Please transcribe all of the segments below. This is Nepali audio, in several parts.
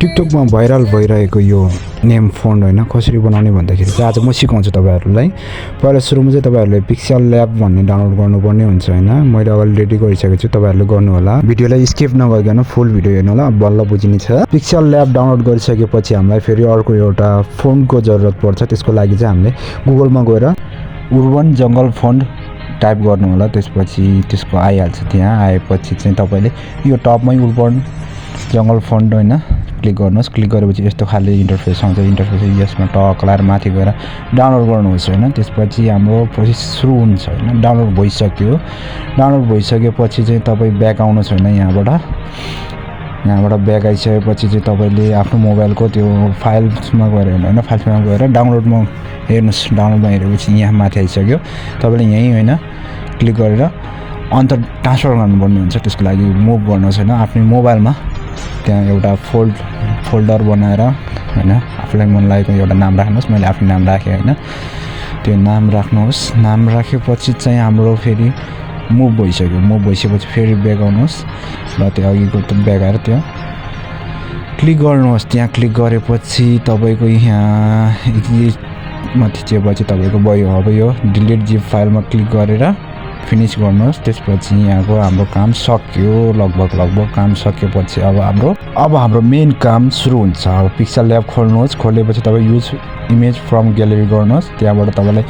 टिकटकमा भाइरल भइरहेको यो नेम फोन्ट होइन कसरी बनाउने भन्दाखेरि चाहिँ आज म सिकाउँछु तपाईँहरूलाई। पहिला सुरुमा चाहिँ तपाईँहरूले pixellab भन्ने डाउनलोड गर्नुपर्ने हुन्छ होइन। मैले अगाडि रेडी गरिसकेको छु, तपाईँहरूले गर्नु होला। भिडियोलाई स्किप नगरिकन फुल भिडियो हेर्नु होला, बल्ल बुझिने छ। pixellab डाउनलोड गरिसकेपछि हामीलाई फेरि अर्को एउटा फोन्टको जरुरत पर्छ। त्यसको लागि चाहिँ हामीले गुगलमा गएर उर्बन जङ्गल फोन्ट टाइप गर्नु होला। त्यसपछि त्यसको आइहाल्छ। त्यहाँ आएपछि चाहिँ तपाईँले यो टपमै उर्बन जङ्गल फोन्ट होइन क्लिक गर्नुहोस्। क्लिक गरेपछि यस्तो खाले इन्टरफेस आउँछ। इन्टरफेस यसमा टक लाएर माथि गएर डाउनलोड गर्नुहोस् होइन। त्यसपछि हाम्रो प्रोसेस सुरु हुन्छ होइन। डाउनलोड भइसक्यो। डाउनलोड भइसकेपछि चाहिँ तपाईँ ब्याक आउनुहोस् होइन। यहाँबाट ब्याक आइसकेपछि चाहिँ तपाईँले आफ्नो मोबाइलको त्यो फाइल्समा गएर होइन, फाइल्समा गएर डाउनलोडमा हेर्नुहोस्। डाउनलोडमा हेरेपछि यहाँ माथि आइसक्यो। तपाईँले यहीँ होइन क्लिक गरेर अन्त ट्रान्सफर गर्नुपर्ने हुन्छ। त्यसको लागि मुभ गर्नुहोस् होइन आफ्नै मोबाइलमा। त्यहाँ एउटा फोल्डर बनाएर होइन आफूलाई मन लागेको एउटा नाम राख्नुहोस्। मैले आफ्नो नाम राखेँ होइन। त्यो नाम राख्नुहोस्। नाम राखेपछि चाहिँ हाम्रो फेरि मुभ भइसक्यो। मुभ भइसकेपछि फेरि ब्याक आउनुहोस् र त्यो अघिको त ब्याक आएर त्यो क्लिक गर्नुहोस्। त्यहाँ क्लिक गरेपछि तपाईँको यहाँ माथि चिएपछि तपाईँको भयो। अब यो डिलिट जिप फाइलमा क्लिक गरेर फिनिस गर्नुहोस्। त्यसपछि यहाँको हाम्रो काम सक्यो। लगभग काम सकेपछि अब हाम्रो मेन काम सुरु हुन्छ। अब pixellab खोल्नुहोस्। खोलेपछि तपाईँ युज इमेज फ्रम ग्यालेरी गर्नुहोस्। त्यहाँबाट तपाईँलाई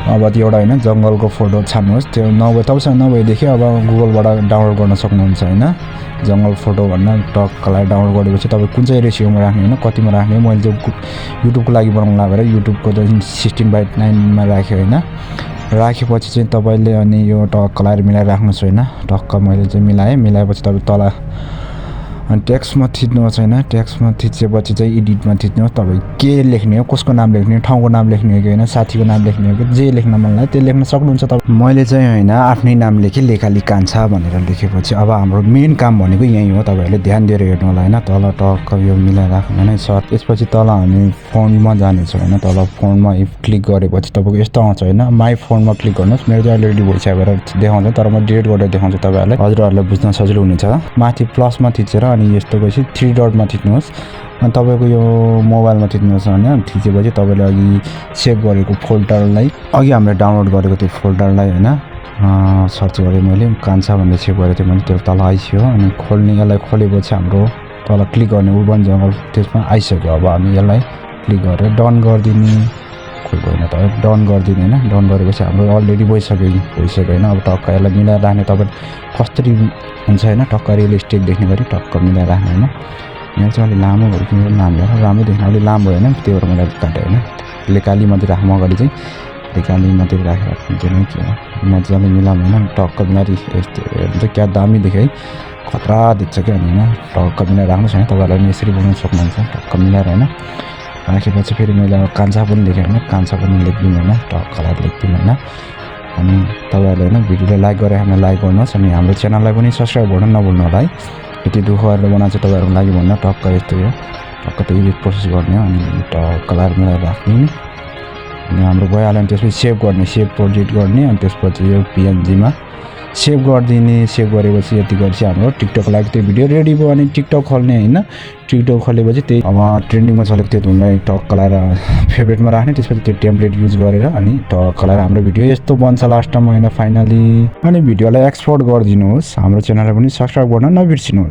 अब त्यो एउटा होइन जङ्गलको फोटो छान्नुहोस्। त्यो तपाईँसँग नभएदेखि अब गुगलबाट डाउनलोड गर्न सक्नुहुन्छ होइन। जङ्गल फोटो भन्दा टक्कलाई डाउनलोड गरेपछि तपाईँ कुन चाहिँ रेसियोमा राख्ने होइन, कतिमा राख्ने। मैले चाहिँ युट्युबको लागि बनाउनु लागेर युट्युबको त 16:9 राखेँ होइन। राखेपछि चाहिँ तपाईँले अनि यो टक्क लाएर मिलाएर राख्नुहोस् होइन। टक्क मैले चाहिँ मिलाएपछि तपाईँ तल अनि टेक्स्टमा थिच्नुहोस् होइन। टेक्स्टमा थिचेपछि चाहिँ एडिटमा थिच्नुहोस्। तपाईँ के लेख्ने हो, कसको नाम लेख्ने हो, ठाउँको नाम लेख्ने हो कि होइन, साथीको नाम लेख्ने हो कि जे लेख्न मन लाग्यो त्यो लेख्न सक्नुहुन्छ तपाईँ। मैले चाहिँ होइन आफ्नै नाम लेखेँ, लेखाली कान्छा भनेर लेखेपछि अब हाम्रो मेन काम भनेको यहीँ हो। तपाईँहरूले ध्यान दिएर हेर्नु होला होइन। तल टक्क यो मिलाएर राख्नु होइन सर्ट। त्यसपछि तल हामी फोनमा जानेछौँ होइन। तल फोनमा क्लिक गरेपछि तपाईँको यस्तो आउँछ होइन। माई फोनमा क्लिक गर्नुहोस्। मेरो चाहिँ अलरेडी भइसकेर देखाउँछ, तर म डिलिट गरेर देखाउँछु तपाईँहरूलाई, हजुरहरूलाई बुझ्न सजिलो हुनेछ। माथि प्लसमा थिचेर अनि यस्तो गएपछि 3 डटमा थिच्नुहोस्। अनि तपाईँको यो मोबाइलमा थिच्नुहोस् होइन। थिचेपछि तपाईँले अघि सेभ गरेको फोल्डरलाई, अघि हामीले डाउनलोड गरेको त्यो फोल्डरलाई होइन सर्च गरेँ मैले, कान्छा भनेर सेभ गरेको थिएँ मैले। त्यो तल आइसक्यो। अनि खोल्ने, यसलाई खोलेपछि हाम्रो तल क्लिक गर्ने उर्बन जङ्गल त्यसमा आइसक्यो। अब हामी यसलाई क्लिक गरेर डन गरिदिने। खोइ होइन तपाईँ डन गरिदिने होइन। डन गरेपछि हाम्रो अलरेडी भइसक्यो होइन। अब टक्क यसलाई मिलाएर राख्ने। तपाईँ कसरी हुन्छ होइन, टक्क रियलिस्टिक देख्ने गरी टक्क मिलाएर राख्ने होइन। यहाँ चाहिँ अलिक लामो भयो कि मेरो नाम लिएर राम्रो देख्न अलिक लामो भयो होइन। त्यही भएर मैले काटेँ होइन। लेकाली मात्रै राख्नु अगाडि चाहिँ लेकाली मात्रै राखेर हुन्छ नि के हो मजाले मिलाउनु होइन। टक्क मिलाएर यस्तो हुन्छ क्या दामी देख्यो है, खतरा देख्छ क्या। अनि होइन टक्क मिलाएर राख्नुहोस् होइन। तपाईँहरूलाई पनि यसरी बनाउनु सक्नुहुन्छ टक्क मिलाएर होइन। राखेपछि फेरि मैले अब कान्छा पनि लेखेँ होइन। कान्छा पनि लेखिदिउँ होइन। टक्कलाई लेखिदिउँ होइन। अनि तपाईँहरूले होइन भिडियोलाई लाइक गरेर हामीलाई लाइक गर्नुहोस्। अनि हाम्रो च्यानललाई पनि सब्सक्राइब गर्न नभुल्नु होला है। यति दुःख गरेर बनाएको चाहिँ तपाईँहरूको लागि भन्दा टक्क यस्तो हो। टक्क त्यही प्रोसेस गर्ने हो। अनि टक्क लाएर मिलाएर राख्ने अनि हाम्रो भइहाल्यो। अनि त्यसपछि सेभ गर्ने, सेभ प्रोजेक्ट गर्ने। अनि त्यसपछि यो PNG-मा सेभ गरिदिने। सेभ गरेपछि यति गरेपछि हाम्रो टिकटकको लागि त्यो भिडियो रेडी भयो। अनि टिकटक खोल्ने होइन। टिकटक खोलेपछि त्यही अब ट्रेन्डिङमा चलेको त्यो धुनलाई टक्क लाएर फेभरेटमा राख्ने। त्यसपछि त्यो टेम्प्लेट युज गरेर अनि टक्क लाएर हाम्रो भिडियो यस्तो बन्छ लास्टमा होइन फाइनली। अनि भिडियोलाई एक्सपोर्ट गरिदिनुहोस्। हाम्रो च्यानललाई पनि सब्सक्राइब गर्न नबिर्सिनुहोस्।